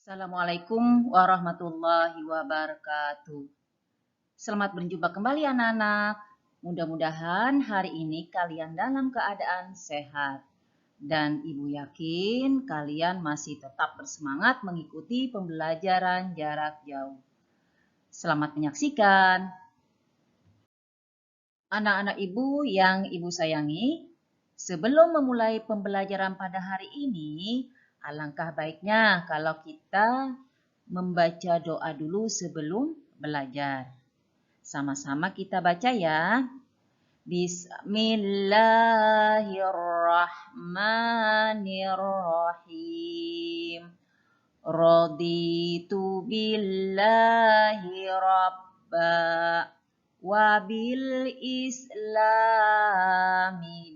Assalamualaikum warahmatullahi wabarakatuh. Selamat berjumpa kembali anak-anak. Mudah-mudahan hari ini kalian dalam keadaan sehat. Dan Ibu yakin kalian masih tetap bersemangat mengikuti pembelajaran jarak jauh. Selamat menyaksikan. Anak-anak Ibu yang Ibu sayangi, sebelum memulai pembelajaran pada hari ini, alangkah baiknya kalau kita membaca doa dulu sebelum belajar. Sama-sama kita baca ya. Bismillahirrahmanirrahim. Raditu billahi rabba wa bil islami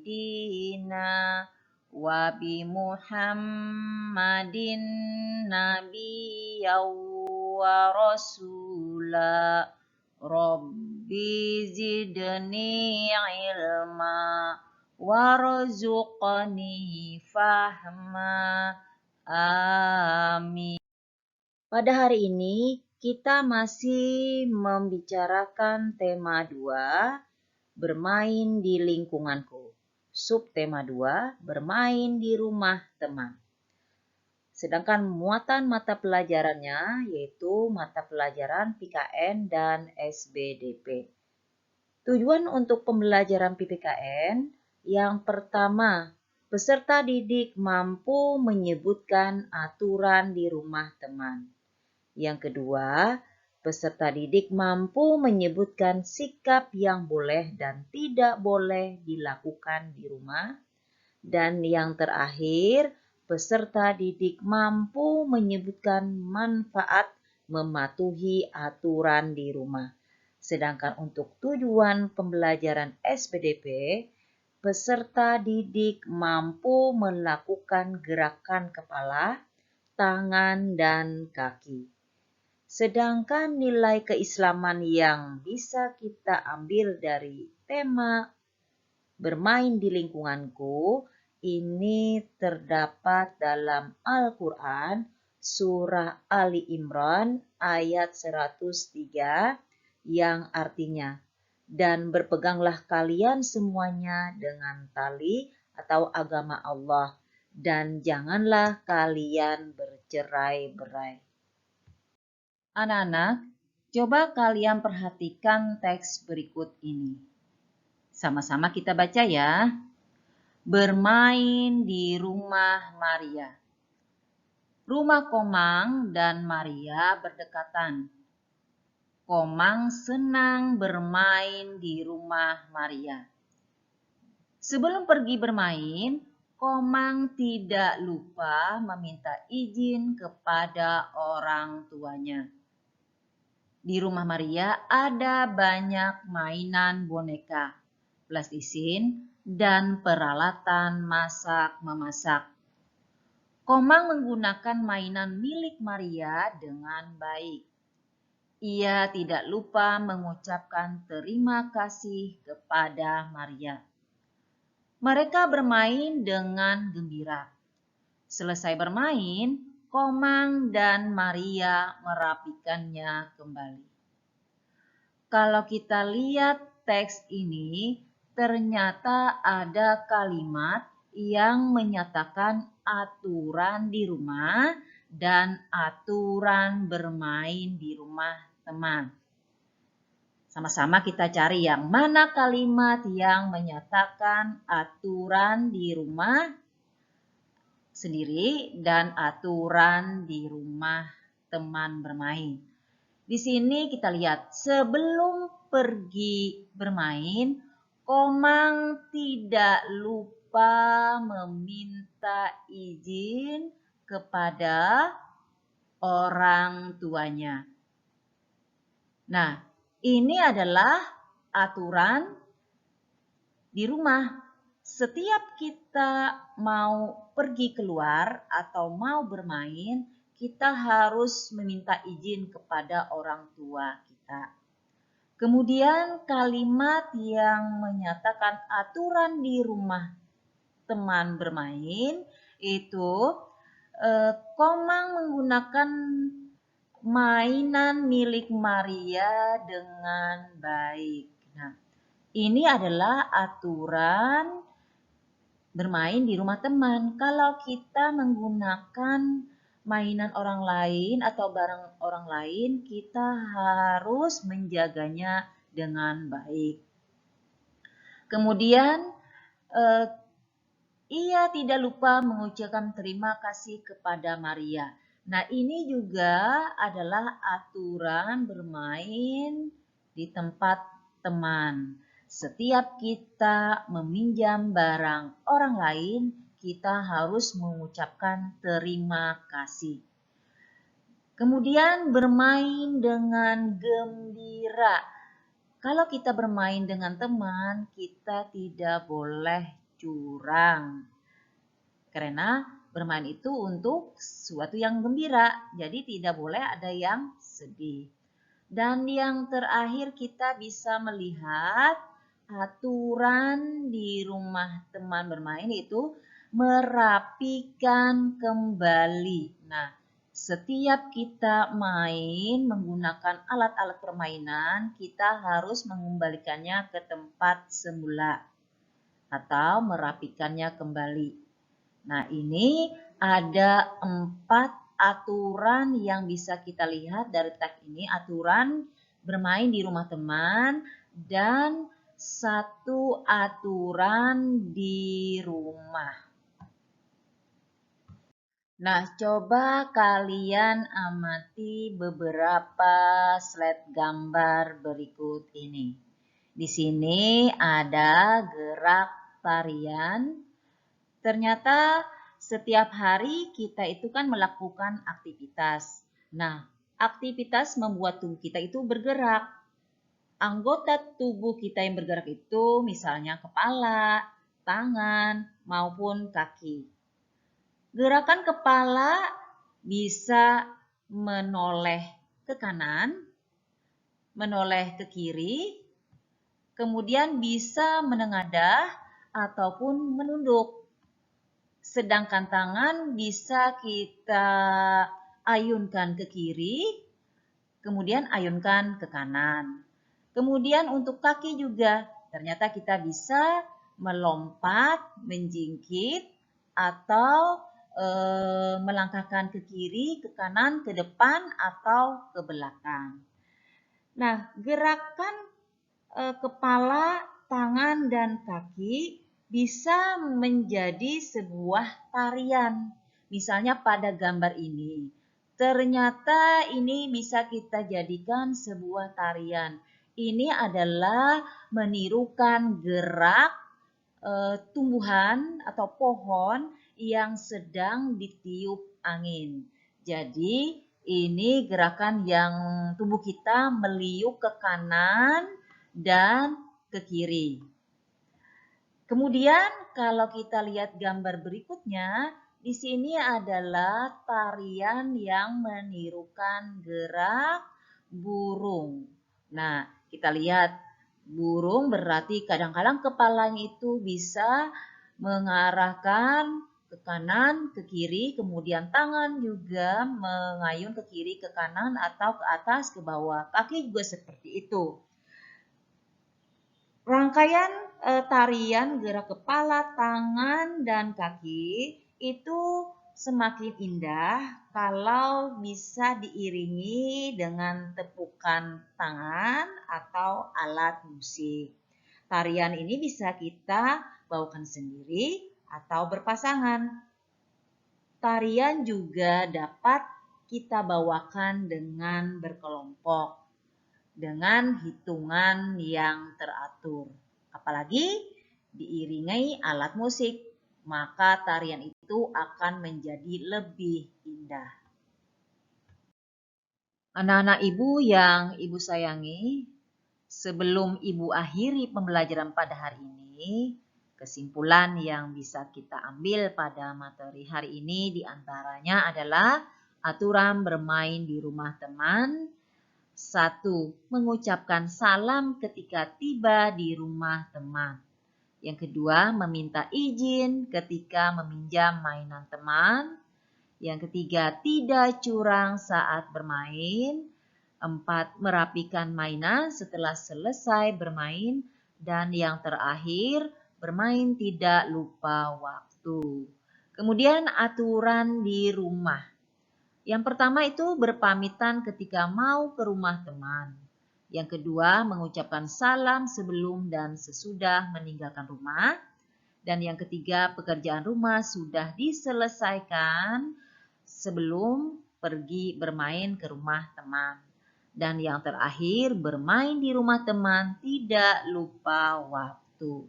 dina wa bi Muhammadin nabiyyan wa rasula rabbi zidni ilma warzuqni fahma amin. Pada hari ini kita masih membicarakan tema 2, bermain di lingkunganku. Subtema 2, bermain di rumah teman. Sedangkan muatan mata pelajarannya yaitu mata pelajaran PKN dan SBDP. Tujuan untuk pembelajaran PPKN yang pertama, peserta didik mampu menyebutkan aturan di rumah teman. Yang kedua, peserta didik mampu menyebutkan sikap yang boleh dan tidak boleh dilakukan di rumah. Dan yang terakhir, peserta didik mampu menyebutkan manfaat mematuhi aturan di rumah. Sedangkan untuk tujuan pembelajaran SPDP, peserta didik mampu melakukan gerakan kepala, tangan, dan kaki. Sedangkan nilai keislaman yang bisa kita ambil dari tema bermain di lingkunganku ini terdapat dalam Al-Quran surah Ali Imran ayat 103 yang artinya, dan berpeganglah kalian semuanya dengan tali atau agama Allah, dan janganlah kalian bercerai-berai. Anak-anak, coba kalian perhatikan teks berikut ini. Sama-sama kita baca ya. Bermain di rumah Maria. Rumah Komang dan Maria berdekatan. Komang senang bermain di rumah Maria. Sebelum pergi bermain, Komang tidak lupa meminta izin kepada orang tuanya. Di rumah Maria ada banyak mainan boneka, plastisin, dan peralatan masak-memasak. Komang menggunakan mainan milik Maria dengan baik. Ia tidak lupa mengucapkan terima kasih kepada Maria. Mereka bermain dengan gembira. Selesai bermain, Komang dan Maria merapikannya kembali. Kalau kita lihat teks ini, ternyata ada kalimat yang menyatakan aturan di rumah dan aturan bermain di rumah teman. Sama-sama kita cari yang mana kalimat yang menyatakan aturan di rumah sendiri dan aturan di rumah teman bermain. Di sini kita lihat sebelum pergi bermain, Komang tidak lupa meminta izin kepada orang tuanya. Nah, ini adalah aturan di rumah. Setiap kita mau pergi keluar atau mau bermain, kita harus meminta izin kepada orang tua kita. Kemudian kalimat yang menyatakan aturan di rumah teman bermain itu Komang menggunakan mainan milik Maria dengan baik. Nah, ini adalah aturan bermain di rumah teman. Kalau kita menggunakan mainan orang lain atau barang orang lain, kita harus menjaganya dengan baik. Kemudian, ia tidak lupa mengucapkan terima kasih kepada Maria. Nah, ini juga adalah aturan bermain di tempat teman. Setiap kita meminjam barang orang lain, kita harus mengucapkan terima kasih. Kemudian bermain dengan gembira. Kalau kita bermain dengan teman, kita tidak boleh curang. Karena bermain itu untuk sesuatu yang gembira, jadi tidak boleh ada yang sedih. Dan yang terakhir kita bisa melihat aturan di rumah teman bermain itu merapikan kembali. Nah, setiap kita main menggunakan alat-alat permainan, kita harus mengembalikannya ke tempat semula atau merapikannya kembali. Nah, ini ada 4 aturan yang bisa kita lihat dari teks ini. Aturan bermain di rumah teman dan 1 aturan di rumah. Nah, coba kalian amati beberapa slide gambar berikut ini. Di sini ada gerak tarian. Ternyata setiap hari kita itu kan melakukan aktivitas. Nah, aktivitas membuat tubuh kita itu bergerak. Anggota tubuh kita yang bergerak itu misalnya kepala, tangan, maupun kaki. Gerakan kepala bisa menoleh ke kanan, menoleh ke kiri, kemudian bisa menengadah ataupun menunduk. Sedangkan tangan bisa kita ayunkan ke kiri, kemudian ayunkan ke kanan. Kemudian untuk kaki juga, ternyata kita bisa melompat, menjingkit, atau melangkahkan ke kiri, ke kanan, ke depan, atau ke belakang. Nah, gerakan kepala, tangan, dan kaki bisa menjadi sebuah tarian. Misalnya pada gambar ini, ternyata ini bisa kita jadikan sebuah tarian. Ini adalah menirukan gerak tumbuhan atau pohon yang sedang ditiup angin. Jadi ini gerakan yang tubuh kita meliuk ke kanan dan ke kiri. Kemudian kalau kita lihat gambar berikutnya, di sini adalah tarian yang menirukan gerak burung. Nah, kita lihat burung berarti kadang-kadang kepalanya itu bisa mengarahkan ke kanan, ke kiri, kemudian tangan juga mengayun ke kiri, ke kanan, atau ke atas, ke bawah. Kaki juga seperti itu. Rangkaian tarian gerak kepala, tangan, dan kaki itu semakin indah kalau bisa diiringi dengan tepukan tangan atau alat musik. Tarian ini bisa kita bawakan sendiri atau berpasangan. Tarian juga dapat kita bawakan dengan berkelompok, dengan hitungan yang teratur. Apalagi diiringi alat musik, maka tarian itu akan menjadi lebih indah. Anak-anak ibu yang ibu sayangi, sebelum ibu akhiri pembelajaran pada hari ini, kesimpulan yang bisa kita ambil pada materi hari ini diantaranya adalah aturan bermain di rumah teman. 1. Mengucapkan salam ketika tiba di rumah teman. Yang kedua, meminta izin ketika meminjam mainan teman. Yang ketiga, tidak curang saat bermain. 4, merapikan mainan setelah selesai bermain. Dan yang terakhir, bermain tidak lupa waktu. Kemudian aturan di rumah. Yang pertama itu berpamitan ketika mau ke rumah teman. Yang kedua, mengucapkan salam sebelum dan sesudah meninggalkan rumah. Dan yang ketiga, pekerjaan rumah sudah diselesaikan sebelum pergi bermain ke rumah teman. Dan yang terakhir, bermain di rumah teman tidak lupa waktu.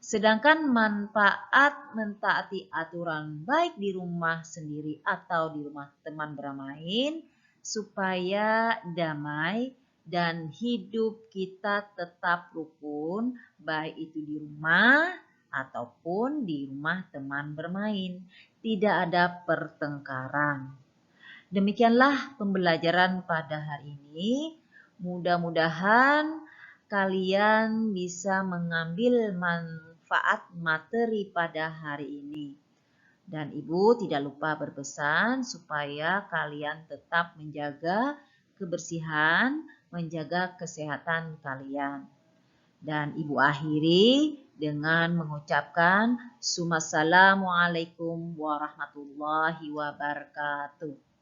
Sedangkan manfaat mentaati aturan baik di rumah sendiri atau di rumah teman bermain supaya damai dan hidup kita tetap rukun baik itu di rumah ataupun di rumah teman bermain. Tidak ada pertengkaran. Demikianlah pembelajaran pada hari ini. Mudah-mudahan kalian bisa mengambil manfaat materi pada hari ini. Dan Ibu tidak lupa berpesan supaya kalian tetap menjaga kebersihan, menjaga kesehatan kalian. Dan Ibu akhiri dengan mengucapkan Assalamualaikum warahmatullahi wabarakatuh.